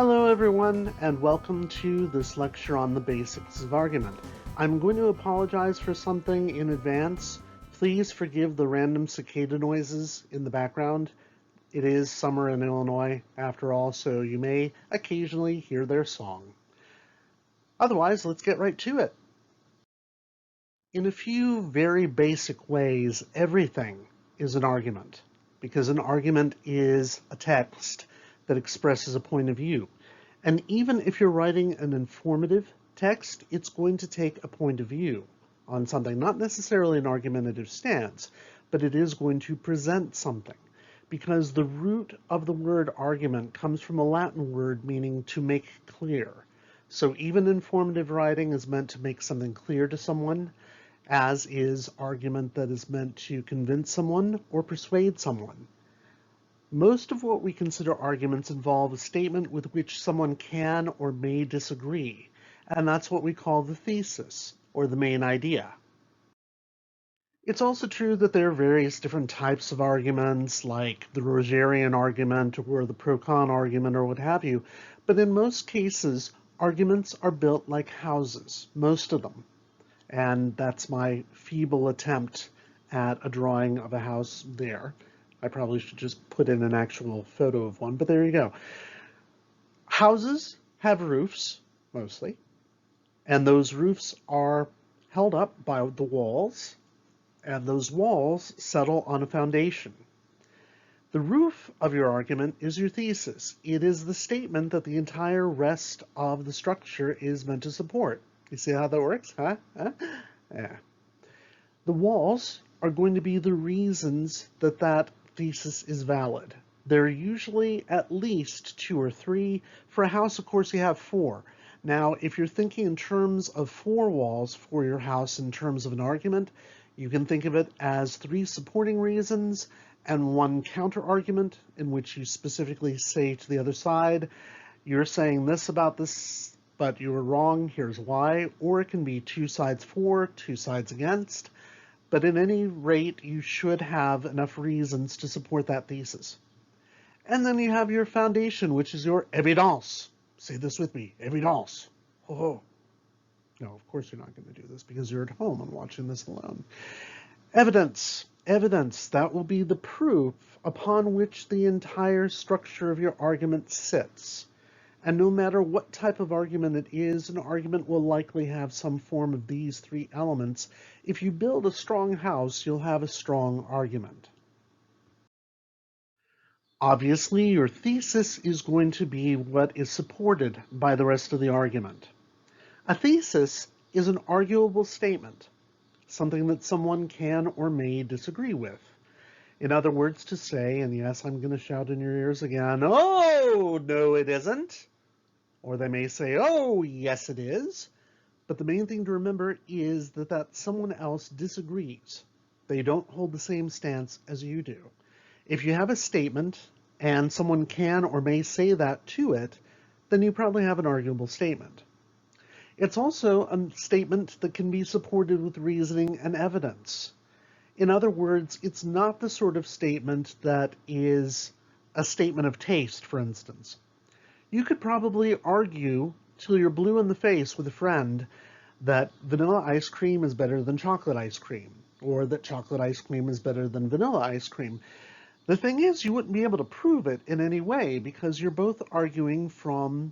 Hello everyone, and welcome to this lecture on the basics of argument. I'm going to apologize for something in advance. Please forgive the random cicada noises in the background. It is summer in Illinois, after all, so you may occasionally hear their song. Otherwise, let's get right to it. In a few very basic ways, everything is an argument, because an argument is a text that expresses a point of view. And even if you're writing an informative text, it's going to take a point of view on something, not necessarily an argumentative stance, but it is going to present something, because the root of the word argument comes from a Latin word meaning to make clear. So even informative writing is meant to make something clear to someone, as is argument that is meant to convince someone or persuade someone. Most of what we consider arguments involve a statement with which someone can or may disagree, and that's what we call the thesis, or the main idea. It's also true that there are various different types of arguments, like the Rogerian argument or the pro-con argument or what have you, but in most cases, arguments are built like houses, most of them. And that's my feeble attempt at a drawing of a house there. I probably should just put in an actual photo of one, but there you go. Houses have roofs, mostly, and those roofs are held up by the walls, and those walls settle on a foundation. The roof of your argument is your thesis. It is the statement that the entire rest of the structure is meant to support. You see how that works, huh? Yeah. The walls are going to be the reasons that that thesis is valid. There are usually at least 2 or 3. For a house, of course, you have 4. Now, if you're thinking in terms of 4 walls for your house in terms of an argument, you can think of it as 3 supporting reasons and 1 counter-argument in which you specifically say to the other side, you're saying this about this, but you were wrong, here's why. Or it can be 2 sides for, 2 sides against. But at any rate, you should have enough reasons to support that thesis. And then you have your foundation, which is your évidence. Say this with me, évidence. Oh. No, of course you're not going to do this because you're at home and watching this alone. Evidence. Evidence, that will be the proof upon which the entire structure of your argument sits. And no matter what type of argument it is, an argument will likely have some form of these 3 elements. If you build a strong house, you'll have a strong argument. Obviously, your thesis is going to be what is supported by the rest of the argument. A thesis is an arguable statement, something that someone can or may disagree with. In other words, to say, and yes, I'm going to shout in your ears again, oh, no, it isn't. Or they may say, oh, yes, it is. But the main thing to remember is that someone else disagrees. They don't hold the same stance as you do. If you have a statement and someone can or may say that to it, then you probably have an arguable statement. It's also a statement that can be supported with reasoning and evidence. In other words, it's not the sort of statement that is a statement of taste, for instance. You could probably argue till you're blue in the face with a friend that vanilla ice cream is better than chocolate ice cream, or that chocolate ice cream is better than vanilla ice cream. The thing is, you wouldn't be able to prove it in any way because you're both arguing from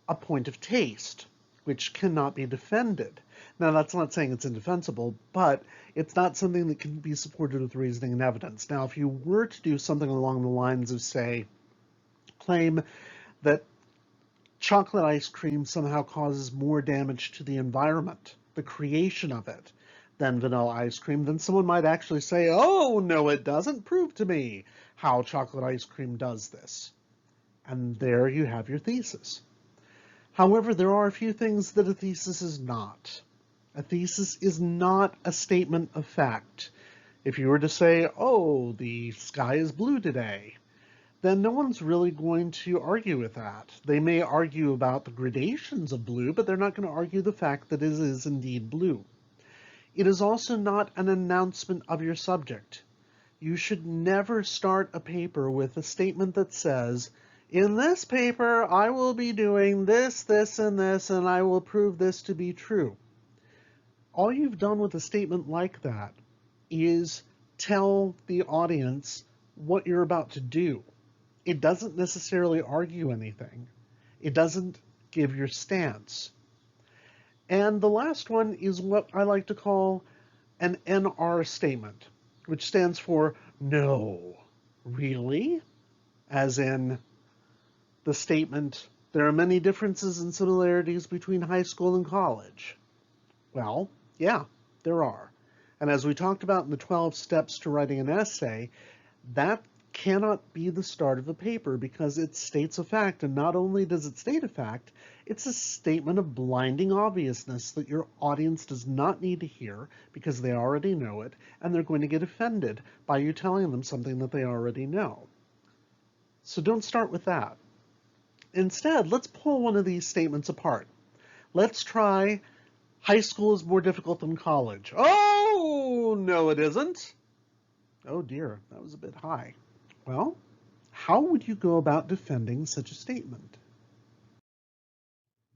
a point of taste, which cannot be defended. Now, that's not saying it's indefensible, but it's not something that can be supported with reasoning and evidence. Now, if you were to do something along the lines of, say, claim that chocolate ice cream somehow causes more damage to the environment, the creation of it, than vanilla ice cream, then someone might actually say, oh, no, it doesn't. Prove to me how chocolate ice cream does this. And there you have your thesis. However, there are a few things that a thesis is not. A thesis is not a statement of fact. If you were to say, oh, the sky is blue today, then no one's really going to argue with that. They may argue about the gradations of blue, but they're not going to argue the fact that it is indeed blue. It is also not an announcement of your subject. You should never start a paper with a statement that says, In this paper, I will be doing this, this, and this, and I will prove this to be true. All you've done with a statement like that is tell the audience what you're about to do. It doesn't necessarily argue anything. It doesn't give your stance. And the last one is what I like to call an NR statement, which stands for no. Really? As in the statement, there are many differences and similarities between high school and college. Well, yeah, there are. And as we talked about in the 12 steps to writing an essay, that cannot be the start of a paper because it states a fact. And not only does it state a fact, it's a statement of blinding obviousness that your audience does not need to hear because they already know it, and they're going to get offended by you telling them something that they already know. So don't start with that. Instead, let's pull one of these statements apart. Let's try high school is more difficult than college. Oh, no, it isn't. Oh dear, that was a bit high. Well, how would you go about defending such a statement?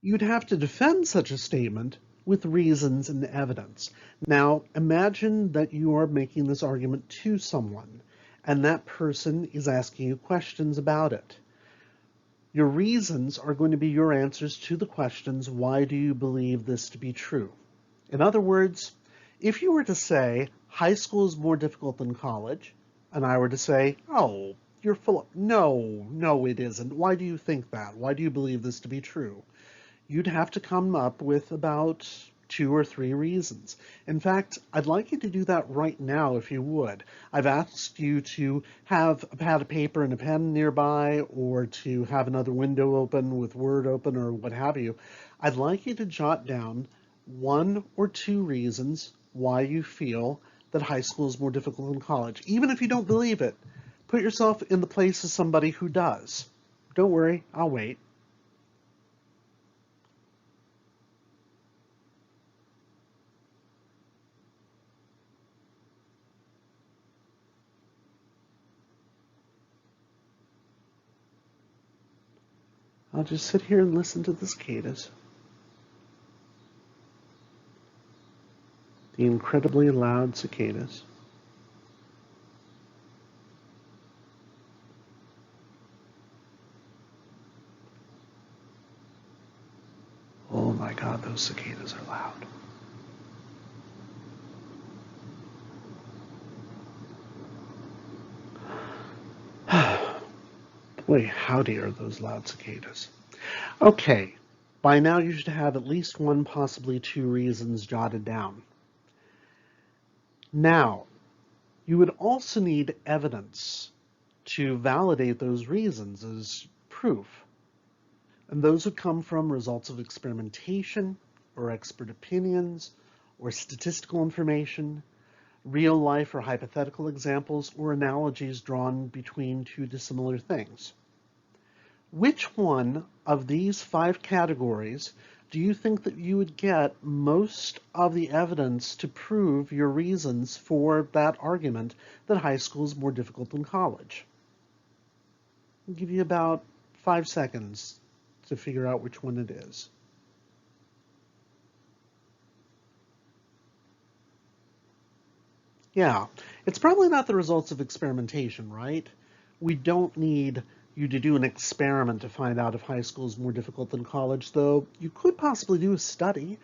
You'd have to defend such a statement with reasons and evidence. Now, imagine that you are making this argument to someone, and that person is asking you questions about it. Your reasons are going to be your answers to the questions, why do you believe this to be true? In other words, if you were to say, high school is more difficult than college, and I were to say, oh, you're full of, no, it isn't. Why do you think that? Why do you believe this to be true? You'd have to come up with about 2 or 3 reasons. In fact, I'd like you to do that right now if you would. I've asked you to have a pad of paper and a pen nearby, or to have another window open with Word open, or what have you. I'd like you to jot down 1 or 2 reasons why you feel that high school is more difficult than college. Even if you don't believe it, put yourself in the place of somebody who does. Don't worry, I'll wait. I'll just sit here and listen to the cicadas. The incredibly loud cicadas. Oh my God, those cicadas are loud. Boy, howdy are those loud cicadas. Okay, by now you should have at least 1, possibly 2 reasons jotted down. Now, you would also need evidence to validate those reasons as proof. And those would come from results of experimentation, or expert opinions, or statistical information, real life or hypothetical examples, or analogies drawn between 2 dissimilar things. Which one of these 5 categories do you think that you would get most of the evidence to prove your reasons for that argument that high school is more difficult than college? I'll give you about 5 seconds to figure out which one it is. Yeah, it's probably not the results of experimentation, right? We don't need you to do an experiment to find out if high school is more difficult than college, though you could possibly do a study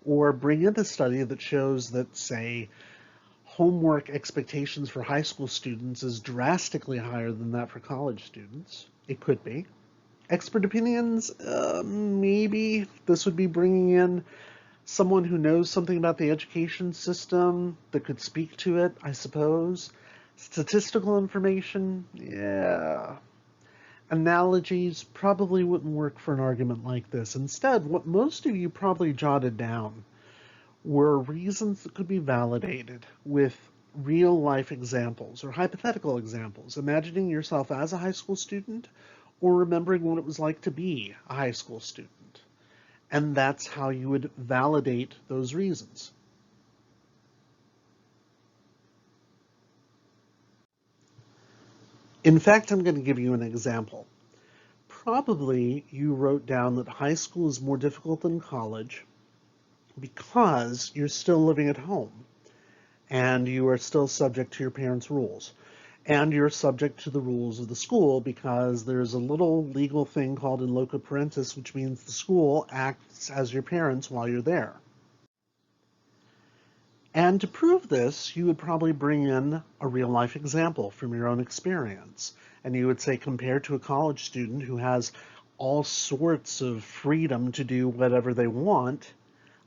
or bring in a study that shows that, say, homework expectations for high school students is drastically higher than that for college students. It could be. Expert opinions, maybe this would be bringing in someone who knows something about the education system that could speak to it, I suppose. Statistical information, yeah. Analogies probably wouldn't work for an argument like this. Instead, what most of you probably jotted down were reasons that could be validated with real life examples or hypothetical examples, imagining yourself as a high school student or remembering what it was like to be a high school student. And that's how you would validate those reasons. In fact, I'm going to give you an example. Probably you wrote down that high school is more difficult than college because you're still living at home and you are still subject to your parents' rules. And you're subject to the rules of the school because there's a little legal thing called in loco parentis, which means the school acts as your parents while you're there. And to prove this, you would probably bring in a real life example from your own experience. And you would say, compared to a college student who has all sorts of freedom to do whatever they want,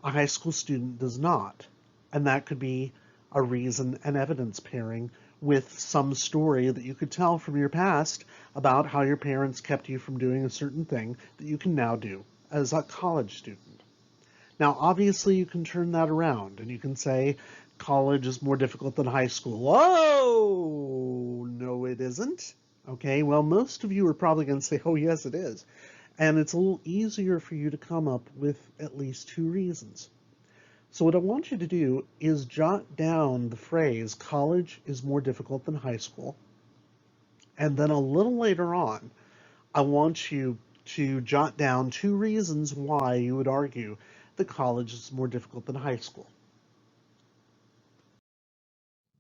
a high school student does not. And that could be a reason and evidence pairing with some story that you could tell from your past about how your parents kept you from doing a certain thing that you can now do as a college student. Now, obviously, you can turn that around and you can say college is more difficult than high school. Oh, no, it isn't. Okay, well, most of you are probably going to say, oh, yes, it is. And it's a little easier for you to come up with at least two reasons. So what I want you to do is jot down the phrase, college is more difficult than high school. And then a little later on, I want you to jot down two reasons why you would argue that college is more difficult than high school.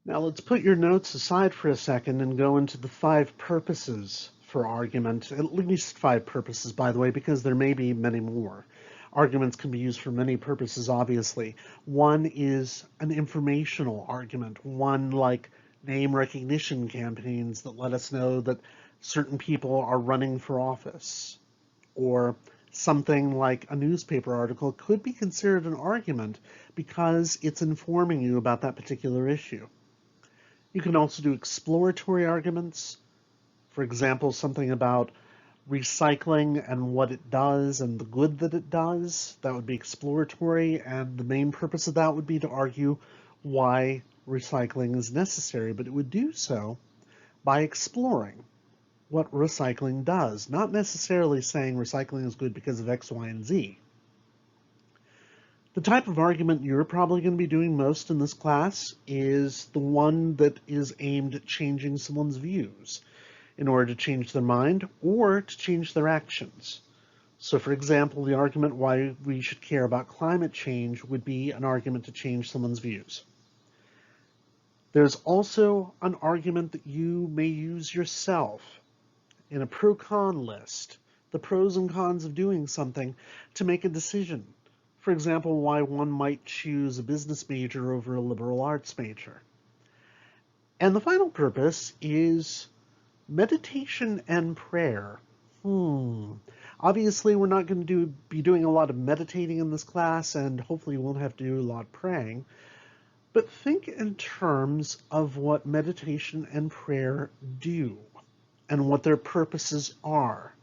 Now let's put your notes aside for a second and go into the five purposes for argument, at least five purposes, by the way, because there may be many more. Arguments can be used for many purposes, obviously. One is an informational argument, one like name recognition campaigns that let us know that certain people are running for office, or something like a newspaper article could be considered an argument because it's informing you about that particular issue. You can also do exploratory arguments. For example, something about recycling and what it does and the good that it does. That would be exploratory, and the main purpose of that would be to argue why recycling is necessary, but it would do so by exploring what recycling does, not necessarily saying recycling is good because of X, Y, and Z. The type of argument you're probably going to be doing most in this class is the one that is aimed at changing someone's views in order to change their mind or to change their actions. So for example, the argument why we should care about climate change would be an argument to change someone's views. There's also an argument that you may use yourself in a pro-con list, the pros and cons of doing something to make a decision. For example, why one might choose a business major over a liberal arts major. And the final purpose is meditation and prayer. Obviously, we're not going to be doing a lot of meditating in this class, and hopefully we won't have to do a lot of praying. But think in terms of what meditation and prayer do and what their purposes are.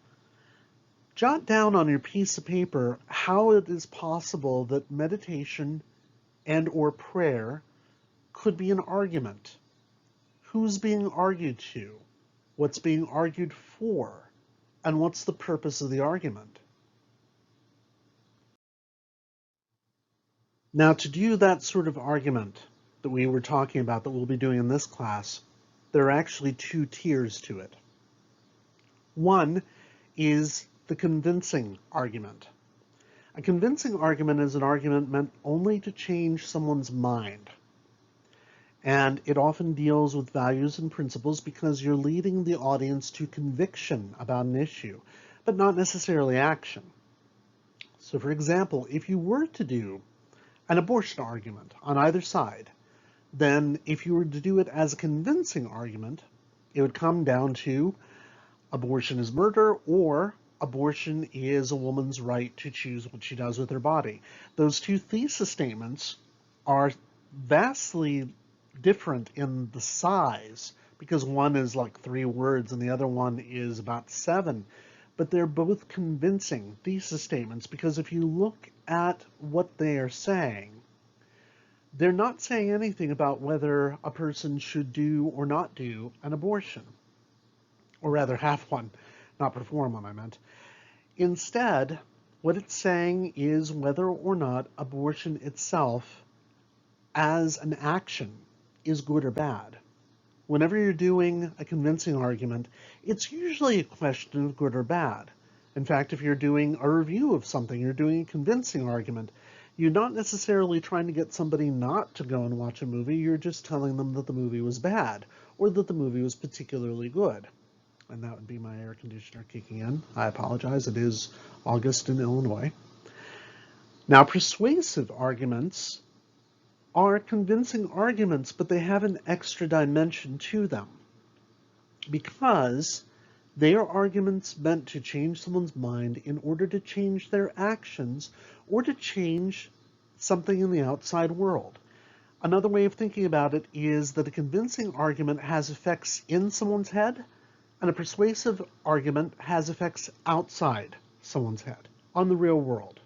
Jot down on your piece of paper how it is possible that meditation and or prayer could be an argument. Who's being argued to? What's being argued for? And what's the purpose of the argument? Now, to do that sort of argument that we were talking about that we'll be doing in this class, there are actually two tiers to it. One is the convincing argument. A convincing argument is an argument meant only to change someone's mind. And it often deals with values and principles because you're leading the audience to conviction about an issue, but not necessarily action. So for example, if you were to do an abortion argument on either side, then if you were to do it as a convincing argument, it would come down to abortion is murder or abortion is a woman's right to choose what she does with her body. Those two thesis statements are vastly different in the size because one is like 3 words and the other one is about 7. But they're both convincing thesis statements because if you look at what they are saying, they're not saying anything about whether a person should do or not do an abortion, or rather have one, not perform one, I meant. Instead, what it's saying is whether or not abortion itself as an action is good or bad. Whenever you're doing a convincing argument, it's usually a question of good or bad. In fact, if you're doing a review of something, you're doing a convincing argument, you're not necessarily trying to get somebody not to go and watch a movie, you're just telling them that the movie was bad, or that the movie was particularly good. And that would be my air conditioner kicking in. I apologize, it is August in Illinois. Now, persuasive arguments are convincing arguments, but they have an extra dimension to them, because they are arguments meant to change someone's mind in order to change their actions or to change something in the outside world. Another way of thinking about it is that a convincing argument has effects in someone's head, and a persuasive argument has effects outside someone's head, on the real world.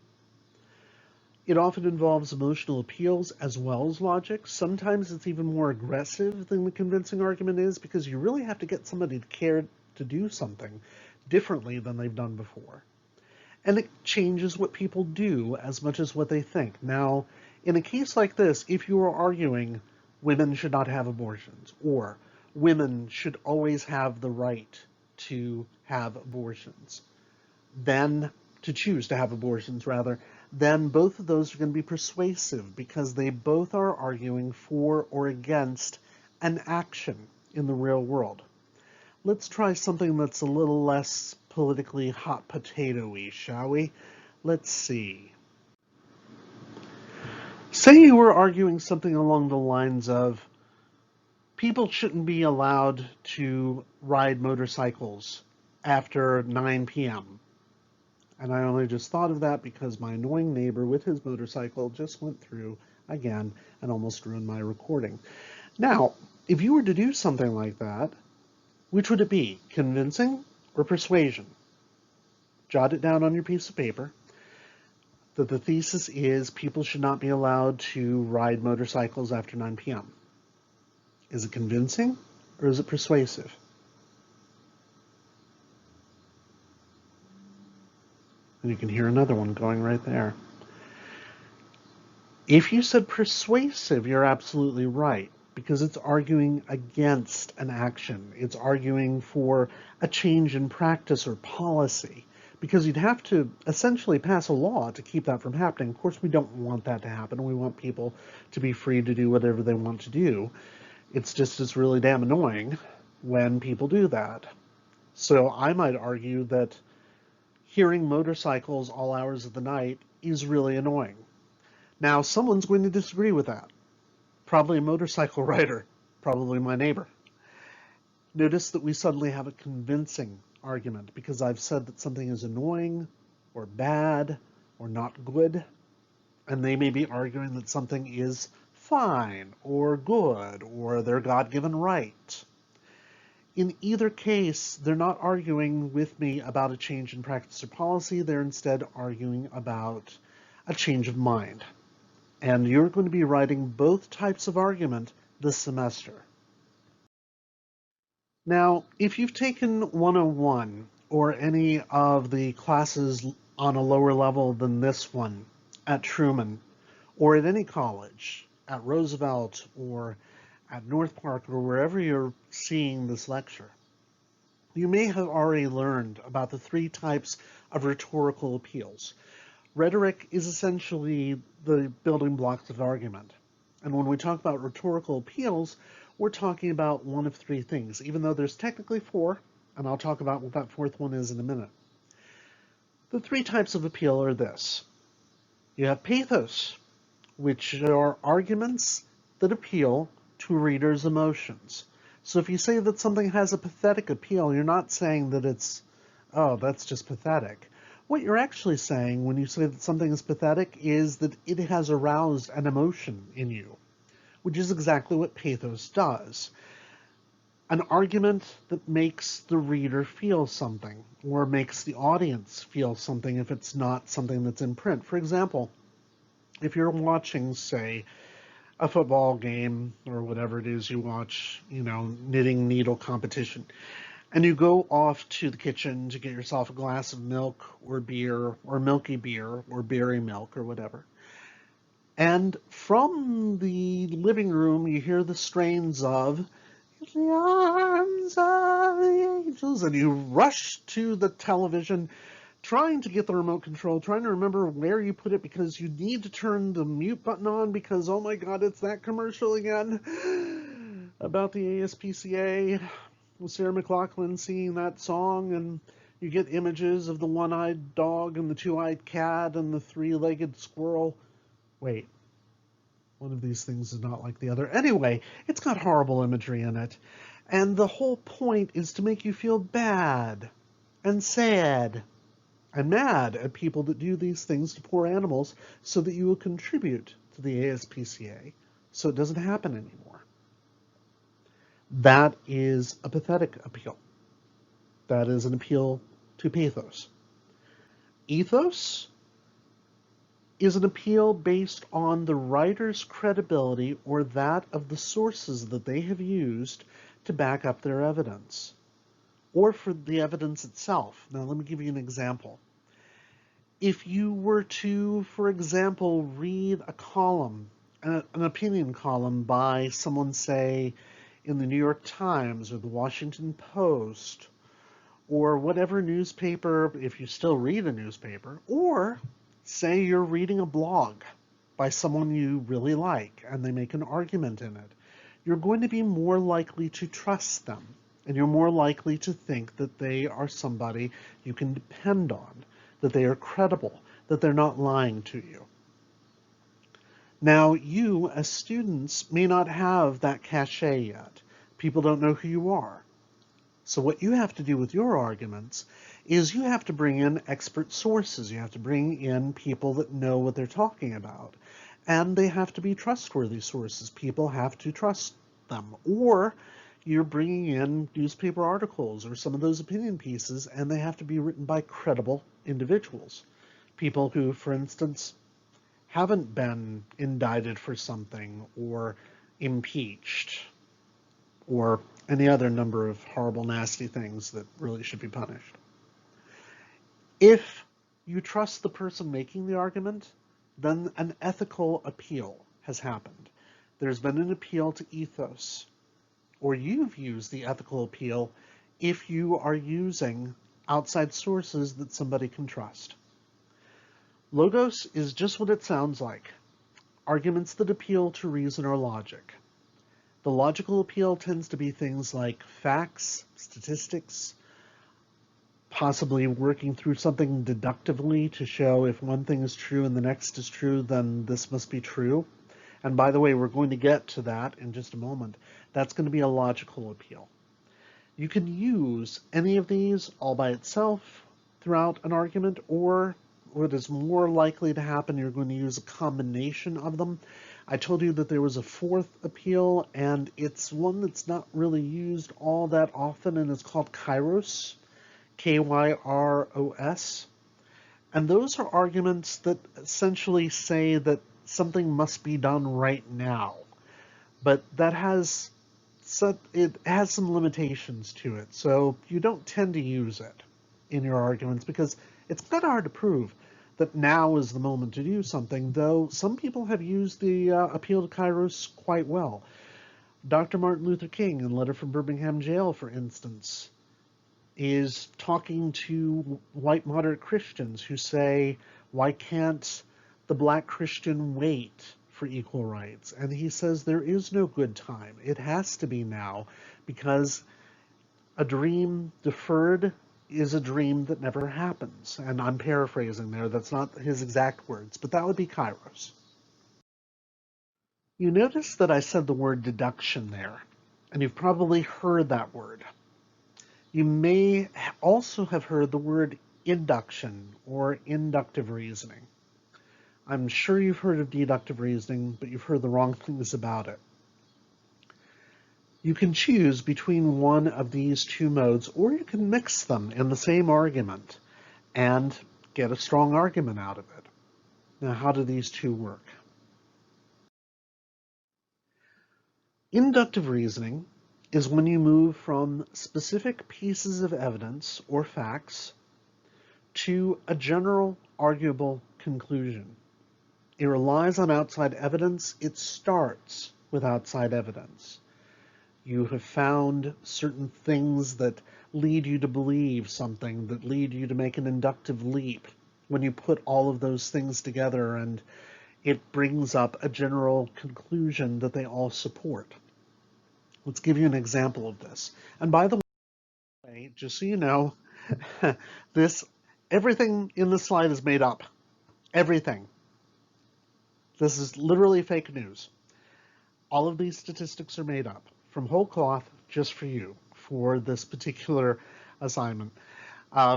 It often involves emotional appeals as well as logic. Sometimes it's even more aggressive than the convincing argument is, because you really have to get somebody to care to do something differently than they've done before. And it changes what people do as much as what they think. Now, in a case like this, if you are arguing women should not have abortions, or women should always have the right to have abortions, then to choose to have abortions rather, then both of those are going to be persuasive, because they both are arguing for or against an action in the real world. Let's try something that's a little less politically hot potato-y, shall we? Let's see. Say you were arguing something along the lines of, people shouldn't be allowed to ride motorcycles after 9 p.m. And I only just thought of that because my annoying neighbor with his motorcycle just went through again and almost ruined my recording. Now, if you were to do something like that, which would it be, convincing or persuasion? Jot it down on your piece of paper that the thesis is people should not be allowed to ride motorcycles after 9 p.m. Is it convincing or is it persuasive? And you can hear another one going right there. If you said persuasive, you're absolutely right, because it's arguing against an action. It's arguing for a change in practice or policy, because you'd have to essentially pass a law to keep that from happening. Of course, we don't want that to happen. We want people to be free to do whatever they want to do. It's really damn annoying when people do that. So I might argue that hearing motorcycles all hours of the night is really annoying. Now, someone's going to disagree with that. Probably a motorcycle rider, probably my neighbor. Notice that we suddenly have a convincing argument, because I've said that something is annoying or bad or not good, and they may be arguing that something is fine or good or their God-given right. In either case, they're not arguing with me about a change in practice or policy. They're instead arguing about a change of mind. And you're going to be writing both types of argument this semester. Now, if you've taken 101 or any of the classes on a lower level than this one at Truman, or at any college, at Roosevelt or at North Park or wherever you're seeing this lecture, you may have already learned about the three types of rhetorical appeals. Rhetoric is essentially the building blocks of argument. And when we talk about rhetorical appeals, we're talking about one of three things, even though there's technically four, and I'll talk about what that fourth one is in a minute. The three types of appeal are this. You have pathos, which are arguments that appeal to readers' emotions. So if you say that something has a pathetic appeal, you're not saying that it's, oh, that's just pathetic. What you're actually saying when you say that something is pathetic is that it has aroused an emotion in you, which is exactly what pathos does. An argument that makes the reader feel something, or makes the audience feel something if it's not something that's in print. For example, if you're watching, say, a football game or whatever it is you watch, knitting needle competition, and you go off to the kitchen to get yourself a glass of milk or beer or milky beer or berry milk or whatever. And from the living room, you hear the strains of "The Arms of the Angels," and you rush to the television trying to get the remote control, trying to remember where you put it because you need to turn the mute button on because, oh my god, it's that commercial again about the ASPCA with Sarah McLachlan singing that song, and you get images of the one-eyed dog and the two-eyed cat and the three-legged squirrel. Wait, one of these things is not like the other. Anyway, it's got horrible imagery in it, and the whole point is to make you feel bad and sad and mad at people that do these things to poor animals so that you will contribute to the ASPCA so it doesn't happen anymore. That is a pathetic appeal. That is an appeal to pathos. Ethos is an appeal based on the writer's credibility or that of the sources that they have used to back up their evidence, or for the evidence itself. Now, let me give you an example. If you were to, for example, read a column, an opinion column by someone, say, in the New York Times or the Washington Post, or whatever newspaper, if you still read a newspaper, or say you're reading a blog by someone you really like and they make an argument in it, you're going to be more likely to trust them, and you're more likely to think that they are somebody you can depend on, that they are credible, that they're not lying to you. Now, you as students may not have that cachet yet. People don't know who you are. So what you have to do with your arguments is you have to bring in expert sources. You have to bring in people that know what they're talking about. And they have to be trustworthy sources. People have to trust them. Or you're bringing in newspaper articles or some of those opinion pieces, and they have to be written by credible individuals. People who, for instance, haven't been indicted for something or impeached or any other number of horrible, nasty things that really should be punished. If you trust the person making the argument, then an ethical appeal has happened. There's been an appeal to ethos, or you've used the ethical appeal if you are using outside sources that somebody can trust. Logos is just what it sounds like. Arguments that appeal to reason or logic. The logical appeal tends to be things like facts, statistics, possibly working through something deductively to show if one thing is true and the next is true, then this must be true. And by the way, we're going to get to that in just a moment. That's going to be a logical appeal. You can use any of these all by itself throughout an argument, or what is more likely to happen, you're going to use a combination of them. I told you that there was a fourth appeal, and it's one that's not really used all that often, and it's called Kairos, K-Y-R-O-S. And those are arguments that essentially say that something must be done right now, but that has some limitations to it, so you don't tend to use it in your arguments because it's kind of hard to prove that now is the moment to do something, though some people have used the appeal to Kairos quite well. Dr. Martin Luther King, in Letter from Birmingham Jail, for instance, is talking to white moderate Christians who say, why can't the black Christian wait for equal rights? And he says there is no good time. It has to be now, because a dream deferred is a dream that never happens. And I'm paraphrasing there. That's not his exact words, but that would be Kairos. You notice that I said the word deduction there, and you've probably heard that word. You may also have heard the word induction or inductive reasoning. I'm sure you've heard of deductive reasoning, but you've heard the wrong things about it. You can choose between one of these two modes, or you can mix them in the same argument and get a strong argument out of it. Now, how do these two work? Inductive reasoning is when you move from specific pieces of evidence or facts to a general arguable conclusion. It relies on outside evidence. It starts with outside evidence. You have found certain things that lead you to believe something, that lead you to make an inductive leap. When you put all of those things together, and it brings up a general conclusion that they all support. Let's give you an example of this. And by the way, just so you know, everything in this slide is made up. Everything. This is literally fake news. All of these statistics are made up from whole cloth just for you, for this particular assignment,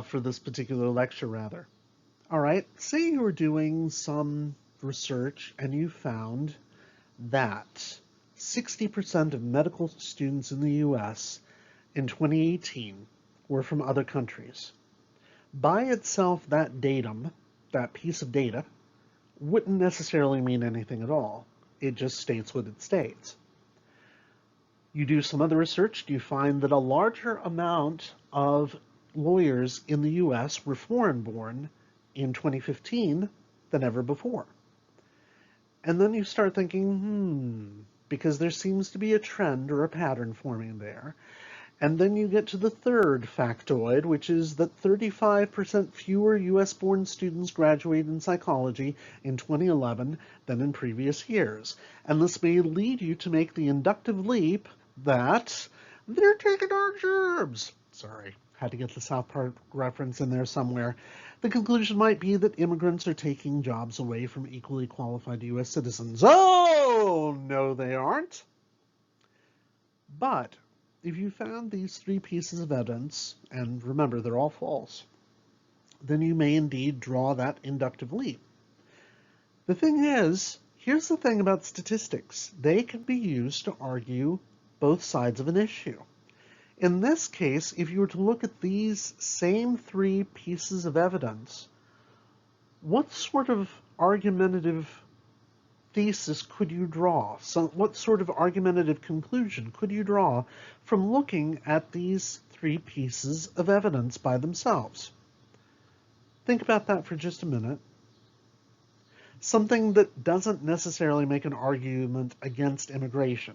for this particular lecture, rather. All right, say you were doing some research and you found that 60% of medical students in the US in 2018 were from other countries. By itself, that datum, that piece of data, wouldn't necessarily mean anything at all. It just states what it states. You do some other research, you find that a larger amount of lawyers in the US were foreign-born in 2015 than ever before. And then you start thinking, because there seems to be a trend or a pattern forming there. And then you get to the third factoid, which is that 35% fewer US-born students graduate in psychology in 2011 than in previous years. And this may lead you to make the inductive leap that they're taking our jobs. Sorry, had to get the South Park reference in there somewhere. The conclusion might be that immigrants are taking jobs away from equally qualified US citizens. Oh, no, they aren't. But if you found these three pieces of evidence, and remember, they're all false, then you may indeed draw that inductive leap. The thing is, here's the thing about statistics. They can be used to argue both sides of an issue. In this case, if you were to look at these same three pieces of evidence, what sort of argumentative thesis could you draw? So what sort of argumentative conclusion could you draw from looking at these three pieces of evidence by themselves? Think about that for just a minute. Something that doesn't necessarily make an argument against immigration.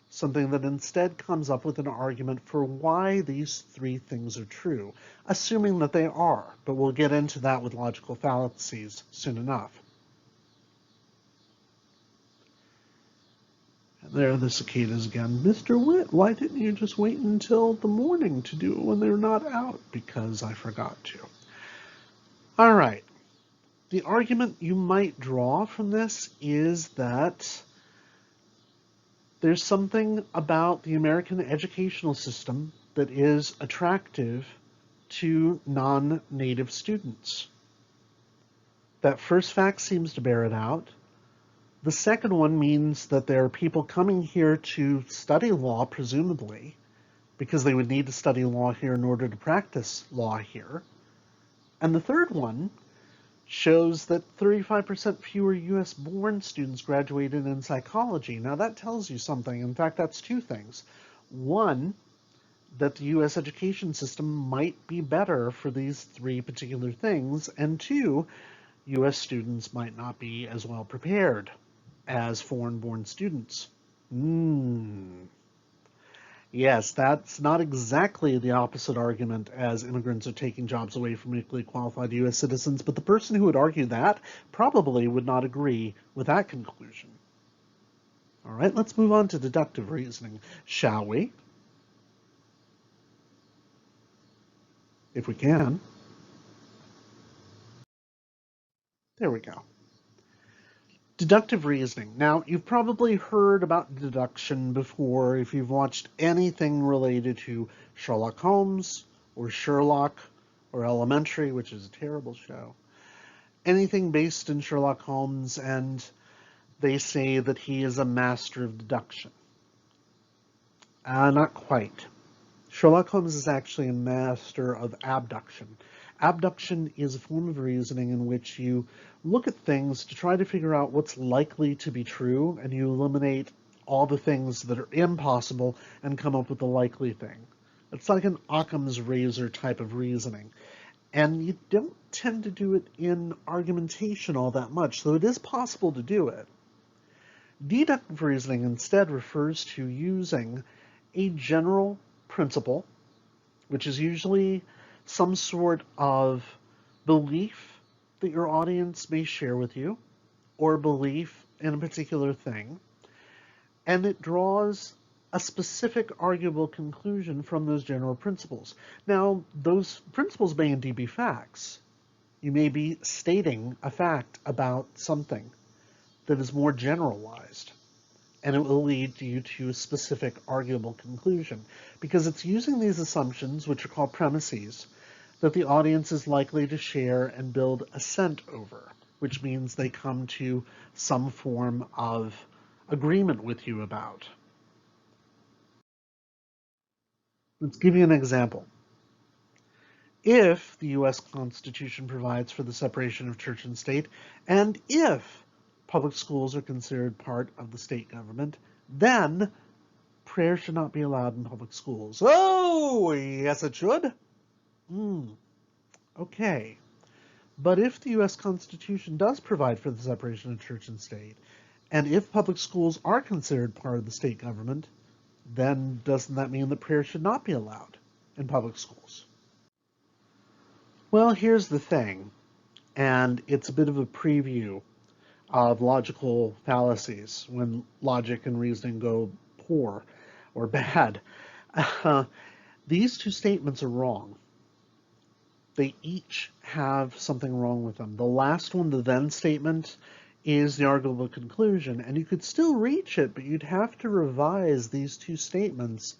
Something that instead comes up with an argument for why these three things are true, assuming that they are, but we'll get into that with logical fallacies soon enough. And there are the cicadas again. Mr. Whitt, why didn't you just wait until the morning to do it when they're not out? Because I forgot to. All right. The argument you might draw from this is that there's something about the American educational system that is attractive to non-native students. That first fact seems to bear it out. The second one means that there are people coming here to study law, presumably, because they would need to study law here in order to practice law here. And the third one shows that 35% fewer US-born students graduated in psychology. Now that tells you something. In fact, that's two things. One, that the US education system might be better for these three particular things. And two, US students might not be as well prepared as foreign-born students. Yes, that's not exactly the opposite argument as immigrants are taking jobs away from equally qualified US citizens, but the person who would argue that probably would not agree with that conclusion. All right, let's move on to deductive reasoning, shall we? If we can. There we go. Deductive reasoning. Now, you've probably heard about deduction before if you've watched anything related to Sherlock Holmes or Sherlock or Elementary, which is a terrible show. Anything based in Sherlock Holmes, and they say that he is a master of deduction. Not quite. Sherlock Holmes is actually a master of abduction. Abduction is a form of reasoning in which you look at things to try to figure out what's likely to be true, and you eliminate all the things that are impossible and come up with the likely thing. It's like an Occam's razor type of reasoning. And you don't tend to do it in argumentation all that much, though it is possible to do it. Deductive reasoning instead refers to using a general principle, which is usually some sort of belief that your audience may share with you, or belief in a particular thing, and it draws a specific arguable conclusion from those general principles. Now, those principles may indeed be facts. You may be stating a fact about something that is more generalized, and it will lead you to a specific arguable conclusion, because it's using these assumptions, which are called premises, that the audience is likely to share and build assent over, which means they come to some form of agreement with you about. Let's give you an example. If the U.S. Constitution provides for the separation of church and state, and if public schools are considered part of the state government, then prayer should not be allowed in public schools. Oh, yes, it should. Okay. But if the U.S. Constitution does provide for the separation of church and state, and if public schools are considered part of the state government, then doesn't that mean that prayer should not be allowed in public schools? Well, here's the thing, and it's a bit of a preview of logical fallacies when logic and reasoning go poor or bad. These two statements are wrong. They each have something wrong with them. The last one, the then statement, is the arguable conclusion, and you could still reach it, but you'd have to revise these two statements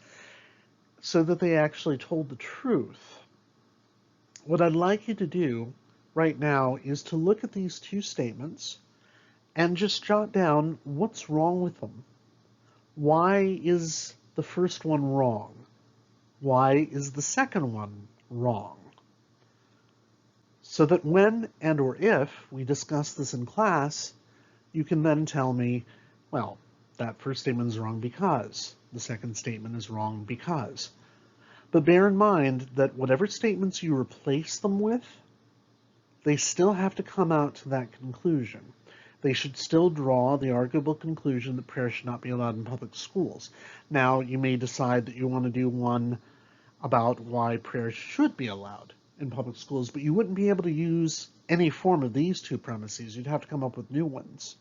so that they actually told the truth. What I'd like you to do right now is to look at these two statements and just jot down what's wrong with them. Why is the first one wrong? Why is the second one wrong? So that when and or if we discuss this in class, you can then tell me, well, that first statement is wrong because, the second statement is wrong because. But bear in mind that whatever statements you replace them with, they still have to come out to that conclusion. They should still draw the arguable conclusion that prayer should not be allowed in public schools. Now, you may decide that you want to do one about why prayer should be allowed in public schools, but you wouldn't be able to use any form of these two premises. You'd have to come up with new ones.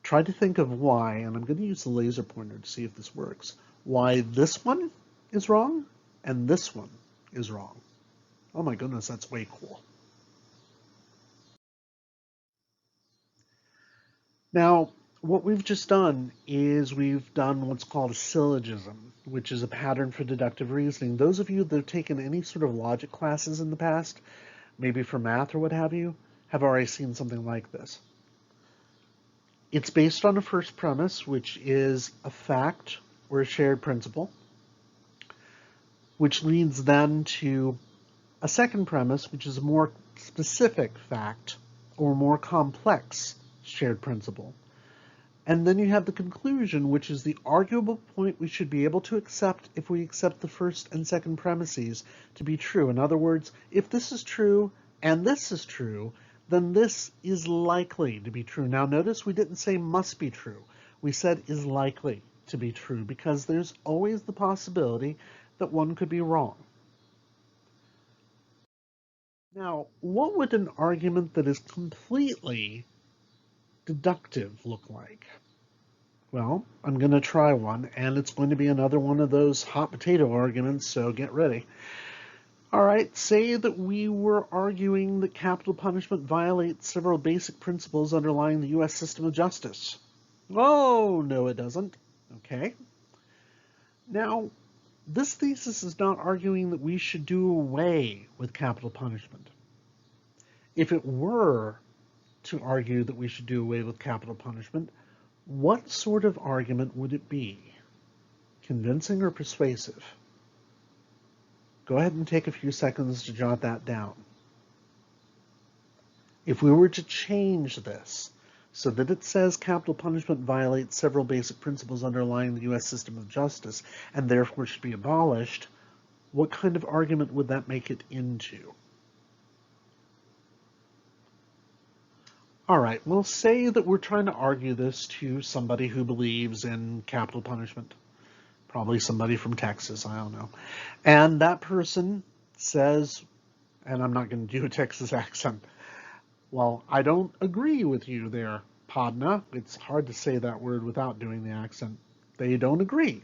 Try to think of why, and I'm going to use the laser pointer to see if this works, why this one is wrong and this one is wrong. Oh my goodness, that's way cool. Now, what we've just done is we've done what's called a syllogism, which is a pattern for deductive reasoning. Those of you that have taken any sort of logic classes in the past, maybe for math or what have you, have already seen something like this. It's based on a first premise, which is a fact or a shared principle, which leads then to a second premise, which is a more specific fact or more complex shared principle. And then you have the conclusion, which is the arguable point we should be able to accept if we accept the first and second premises to be true. In other words, if this is true and this is true, then this is likely to be true. Now notice we didn't say must be true. We said is likely to be true because there's always the possibility that one could be wrong. Now, what would an argument that is completely deductive look like? Well, I'm going to try one, and it's going to be another one of those hot potato arguments, so get ready. All right, say that we were arguing that capital punishment violates several basic principles underlying the U.S. system of justice. Oh, no, it doesn't. Okay. Now, this thesis is not arguing that we should do away with capital punishment. If it were to argue that we should do away with capital punishment, what sort of argument would it be? Convincing or persuasive? Go ahead and take a few seconds to jot that down. If we were to change this so that it says capital punishment violates several basic principles underlying the U.S. system of justice and therefore should be abolished, what kind of argument would that make it into? All right, we'll say that we're trying to argue this to somebody who believes in capital punishment. probably somebody from Texas, I don't know. And that person says, and I'm not going to do a Texas accent, well, I don't agree with you there, Podna. It's hard to say that word without doing the accent. They don't agree.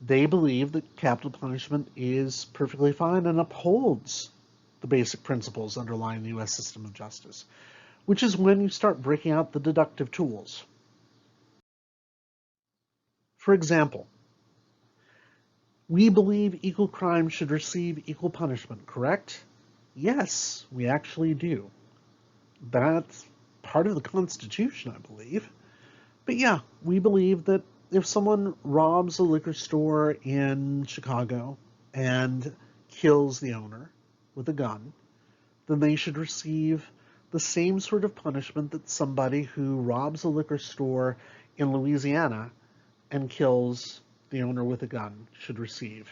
They believe that capital punishment is perfectly fine and upholds the basic principles underlying the U.S. system of justice, which is when you start breaking out the deductive tools. For example, we believe equal crime should receive equal punishment, correct? Yes, we actually do. That's part of the Constitution, I believe. But yeah, we believe that if someone robs a liquor store in Chicago and kills the owner with a gun, then they should receive the same sort of punishment that somebody who robs a liquor store in Louisiana and kills the owner with a gun should receive.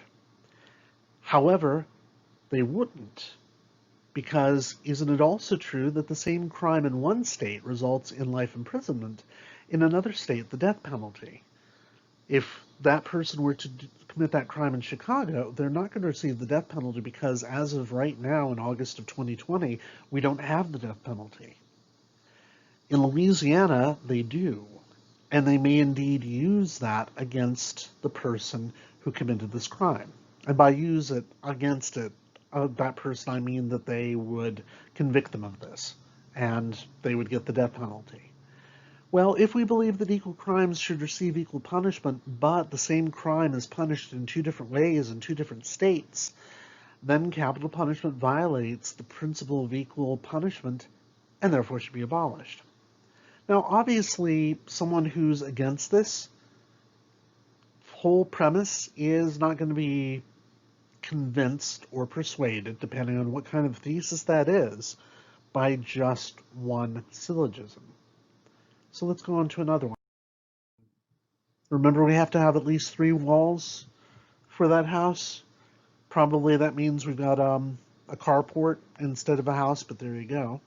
However, they wouldn't, because isn't it also true that the same crime in one state results in life imprisonment, in another state the death penalty? If that person were to commit that crime in Chicago, they're not going to receive the death penalty because as of right now, in August of 2020, we don't have the death penalty. In Louisiana, they do, and they may indeed use that against the person who committed this crime. And by use it against that person, I mean that they would convict them of this, and they would get the death penalty. Well, if we believe that equal crimes should receive equal punishment, but the same crime is punished in two different ways in two different states, then capital punishment violates the principle of equal punishment and therefore should be abolished. Now, obviously, someone who's against this whole premise is not going to be convinced or persuaded, depending on what kind of thesis that is, by just one syllogism. So let's go on to another one. Remember, we have to have at least 3 walls for that house. Probably that means we've got a carport instead of a house, but there you go.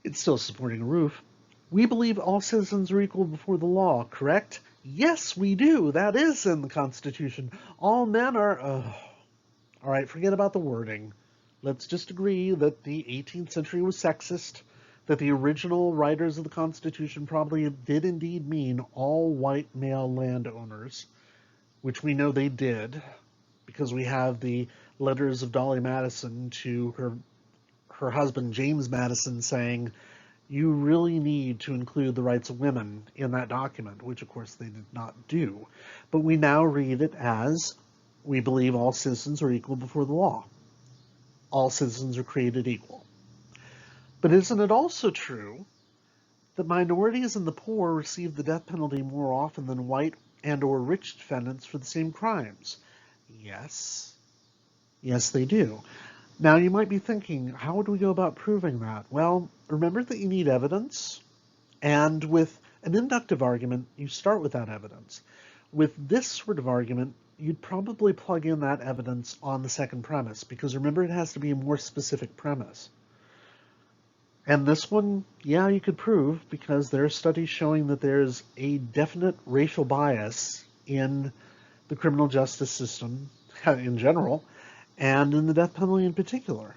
It's still supporting a roof. We believe all citizens are equal before the law, correct? Yes, we do. That is in the Constitution. All men are... All right, forget about the wording. Let's just agree that the 18th century was sexist, that the original writers of the Constitution probably did indeed mean all white male landowners, which we know they did, because we have the letters of Dolly Madison to her husband, James Madison, saying, you really need to include the rights of women in that document, which of course they did not do. But we now read it as, we believe all citizens are equal before the law. All citizens are created equal. But isn't it also true that minorities and the poor receive the death penalty more often than white and or rich defendants for the same crimes? Yes. Yes, they do. Now, you might be thinking, how would we go about proving that? Well, remember that you need evidence, and with an inductive argument, you start with that evidence. With this sort of argument, you'd probably plug in that evidence on the second premise, because remember, it has to be a more specific premise. And this one, yeah, you could prove, because there are studies showing that there's a definite racial bias in the criminal justice system in general, and in the death penalty in particular.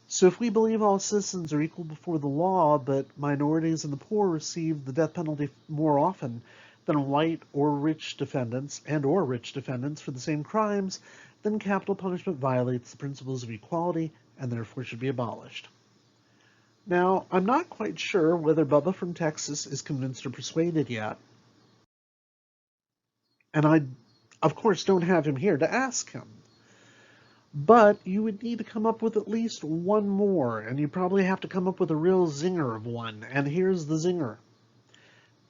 So if we believe all citizens are equal before the law, but minorities and the poor receive the death penalty more often than white or rich defendants for the same crimes, then capital punishment violates the principles of equality and therefore should be abolished. Now, I'm not quite sure whether Bubba from Texas is convinced or persuaded yet, and I, of course, don't have him here to ask him. But you would need to come up with at least one more, and you probably have to come up with a real zinger of one, and here's the zinger.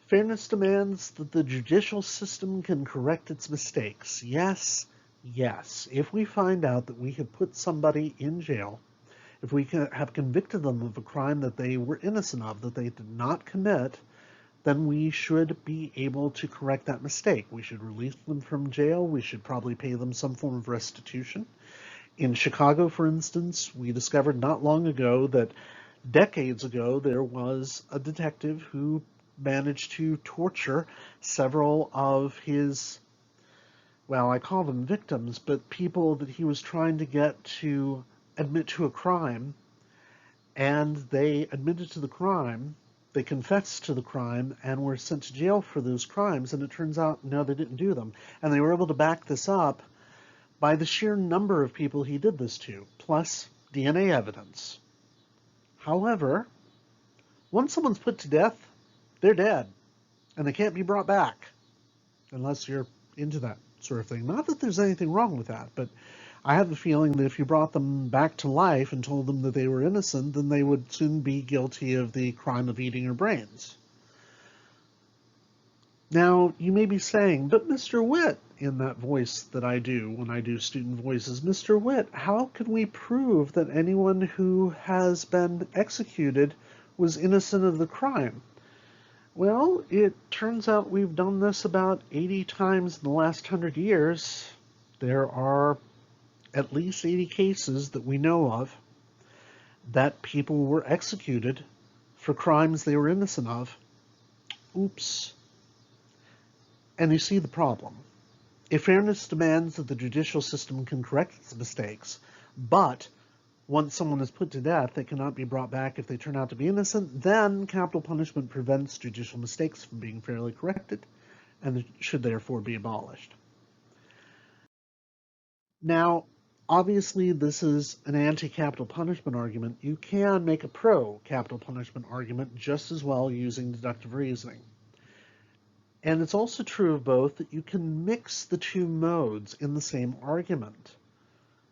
Fairness demands that the judicial system can correct its mistakes. Yes, yes. If we find out that we have put somebody in jail, if we have convicted them of a crime that they were innocent of, that they did not commit, then we should be able to correct that mistake. We should release them from jail. We should probably pay them some form of restitution. In Chicago, for instance, we discovered not long ago that decades ago there was a detective who managed to torture several of his, well, I call them victims, but people that he was trying to get to admit to a crime, and they admitted to the crime, they confessed to the crime, and were sent to jail for those crimes, and it turns out, no, they didn't do them. And they were able to back this up by the sheer number of people he did this to, plus DNA evidence. However, once someone's put to death, they're dead, and they can't be brought back, unless you're into that sort of thing. Not that there's anything wrong with that, but I have the feeling that if you brought them back to life and told them that they were innocent, then they would soon be guilty of the crime of eating your brains. Now, you may be saying, but Mr. Whitt, in that voice that I do when I do student voices, Mr. Whitt, how can we prove that anyone who has been executed was innocent of the crime? Well, it turns out we've done this about 80 times in the last 100 years. There are at least 80 cases that we know of that people were executed for crimes they were innocent of. Oops. And you see the problem. If fairness demands that the judicial system can correct its mistakes, but once someone is put to death, they cannot be brought back if they turn out to be innocent, then capital punishment prevents judicial mistakes from being fairly corrected and should therefore be abolished. Now, obviously, this is an anti-capital punishment argument. You can make a pro-capital punishment argument just as well using deductive reasoning. And it's also true of both that you can mix the two modes in the same argument.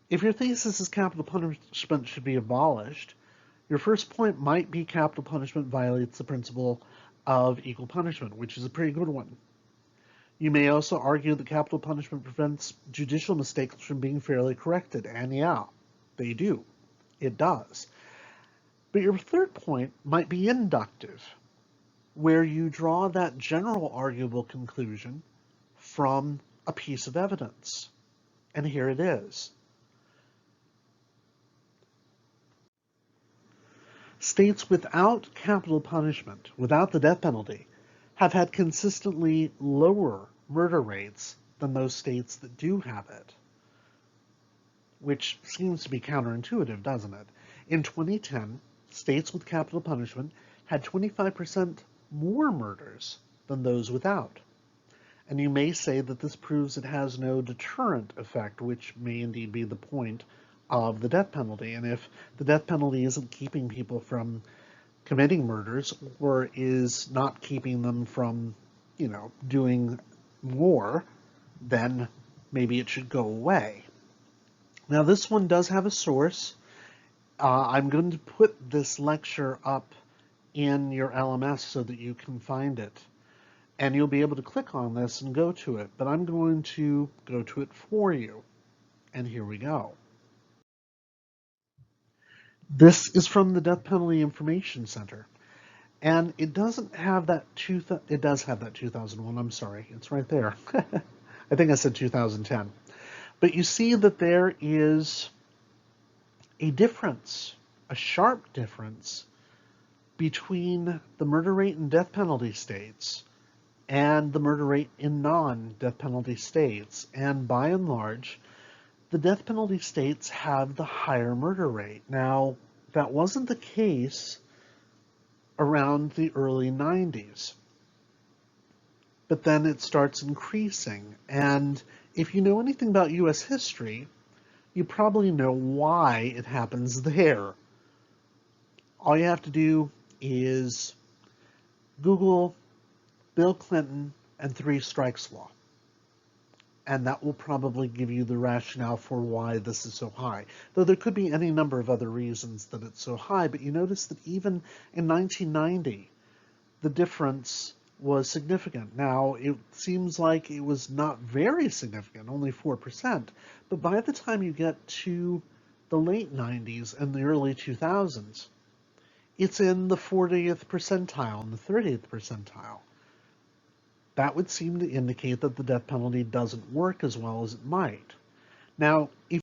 If your thesis is capital punishment should be abolished, your first point might be capital punishment violates the principle of equal punishment, which is a pretty good one. You may also argue that capital punishment prevents judicial mistakes from being fairly corrected, and yeah, they do. It does. But your third point might be inductive, where you draw that general arguable conclusion from a piece of evidence. And here it is. States without capital punishment, without the death penalty, have had consistently lower murder rates than those states that do have it, which seems to be counterintuitive, doesn't it? In 2010, states with capital punishment had 25% more murders than those without. And you may say that this proves it has no deterrent effect, which may indeed be the point of the death penalty. And if the death penalty isn't keeping people from committing murders or is not keeping them from, doing more, then maybe it should go away. Now, this one does have a source. I'm going to put this lecture up in your LMS so that you can find it. And you'll be able to click on this and go to it. But I'm going to go to it for you. And here we go. This is from the Death Penalty Information Center. And it doesn't have that it does have that 2001, I'm sorry. It's right there. I think I said 2010. But you see that there is a difference, a sharp difference, between the murder rate in death penalty states and the murder rate in non-death penalty states. And by and large, the death penalty states have the higher murder rate. Now, that wasn't the case around the early 90s. But then it starts increasing. And if you know anything about U.S. history, you probably know why it happens there. All you have to do is Google Bill Clinton and 3 strikes law. And that will probably give you the rationale for why this is so high. Though there could be any number of other reasons that it's so high, but you notice that even in 1990, the difference was significant. Now, it seems like it was not very significant, only 4%, but by the time you get to the late 90s and the early 2000s, it's in the 40th percentile and the 30th percentile. That would seem to indicate that the death penalty doesn't work as well as it might. Now, if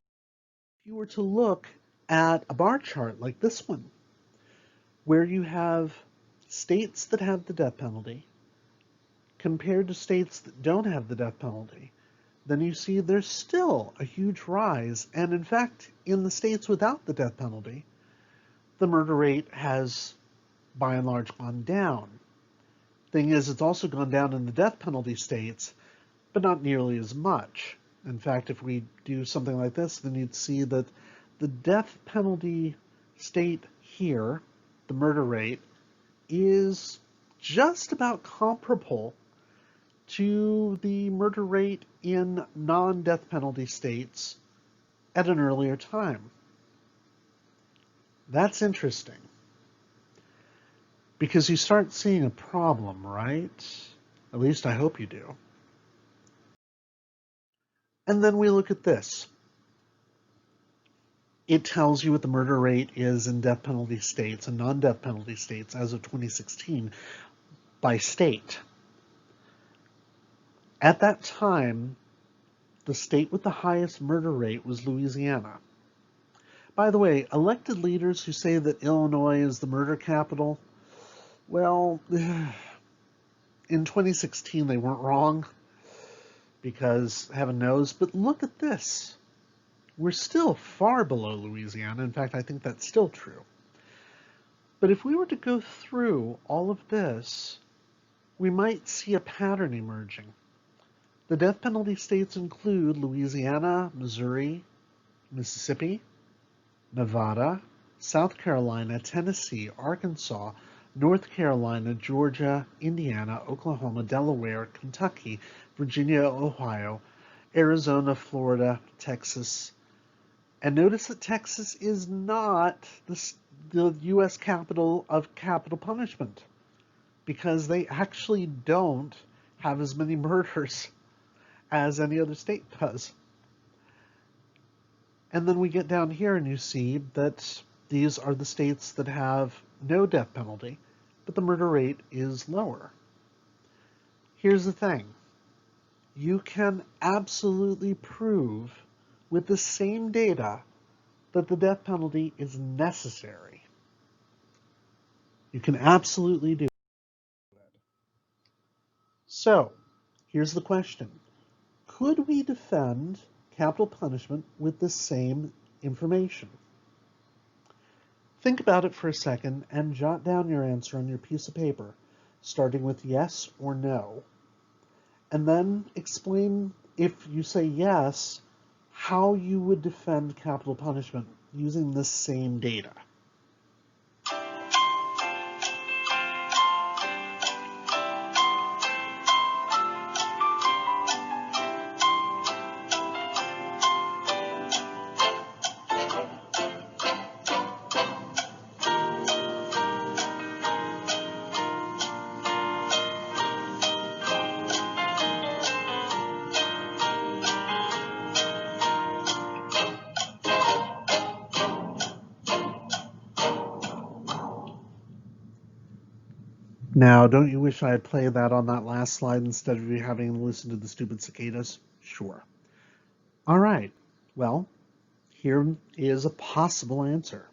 you were to look at a bar chart like this one, where you have states that have the death penalty compared to states that don't have the death penalty, then you see there's still a huge rise. And in fact, in the states without the death penalty, the murder rate has by and large gone down. Thing is, it's also gone down in the death penalty states, but not nearly as much. In fact, if we do something like this, then you'd see that the death penalty state here, the murder rate, is just about comparable to the murder rate in non-death penalty states at an earlier time. That's interesting, because you start seeing a problem, right? At least I hope you do. And then we look at this. It tells you what the murder rate is in death penalty states and non-death penalty states as of 2016 by state. At that time, the state with the highest murder rate was Louisiana. By the way, elected leaders who say that Illinois is the murder capital, well, in 2016 they weren't wrong, because heaven knows, but look at this. We're still far below Louisiana. In fact, I think that's still true. But if we were to go through all of this, we might see a pattern emerging. The death penalty states include Louisiana, Missouri, Mississippi, Nevada, South Carolina, Tennessee, Arkansas, North Carolina, Georgia, Indiana, Oklahoma, Delaware, Kentucky, Virginia, Ohio, Arizona, Florida, Texas. And notice that Texas is not the U.S. capital of capital punishment, because they actually don't have as many murders as any other state does. And then we get down here and you see that these are the states that have no death penalty, but the murder rate is lower. Here's the thing. You can absolutely prove with the same data that the death penalty is necessary. You can absolutely do it. So, here's the question. Could we defend capital punishment with the same information? Think about it for a second and jot down your answer on your piece of paper, starting with yes or no. And then explain, if you say yes, how you would defend capital punishment using the same data. Now, don't you wish I had played that on that last slide instead of you having to listen to the stupid cicadas? Sure. All right. Well, here is a possible answer.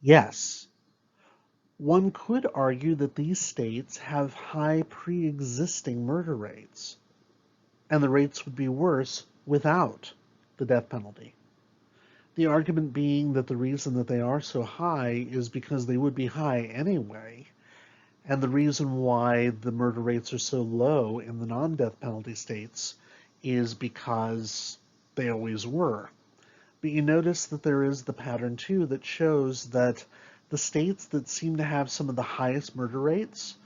Yes. One could argue that these states have high pre-existing murder rates, and the rates would be worse without the death penalty. The argument being that the reason that they are so high is because they would be high anyway, and the reason why the murder rates are so low in the non-death penalty states is because they always were. But you notice that there is the pattern too that shows that the states that seem to have some of the highest murder rates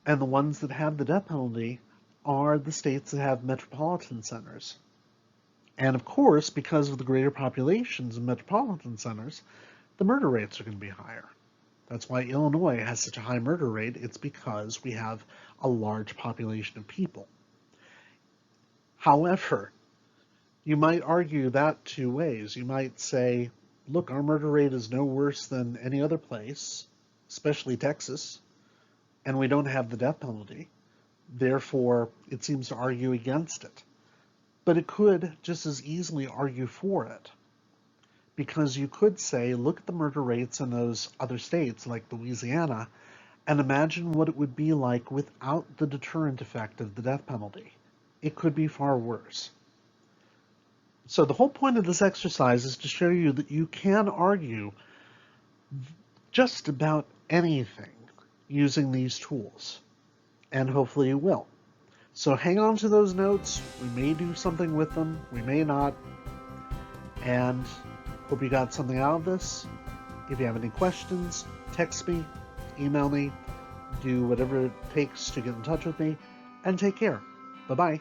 and the ones that have the death penalty are the states that have metropolitan centers. And of course, because of the greater populations in metropolitan centers, the murder rates are going to be higher. That's why Illinois has such a high murder rate. It's because we have a large population of people. However, you might argue that two ways. You might say, look, our murder rate is no worse than any other place, especially Texas, and we don't have the death penalty. Therefore, it seems to argue against it. But it could just as easily argue for it, Because you could say, look at the murder rates in those other states like Louisiana, and imagine what it would be like without the deterrent effect of the death penalty. It could be far worse. So the whole point of this exercise is to show you that you can argue just about anything using these tools, and hopefully you will. So hang on to those notes. We may do something with them, we may not, and hope you got something out of this. If you have any questions, text me, email me, do whatever it takes to get in touch with me, and take care. Bye-bye.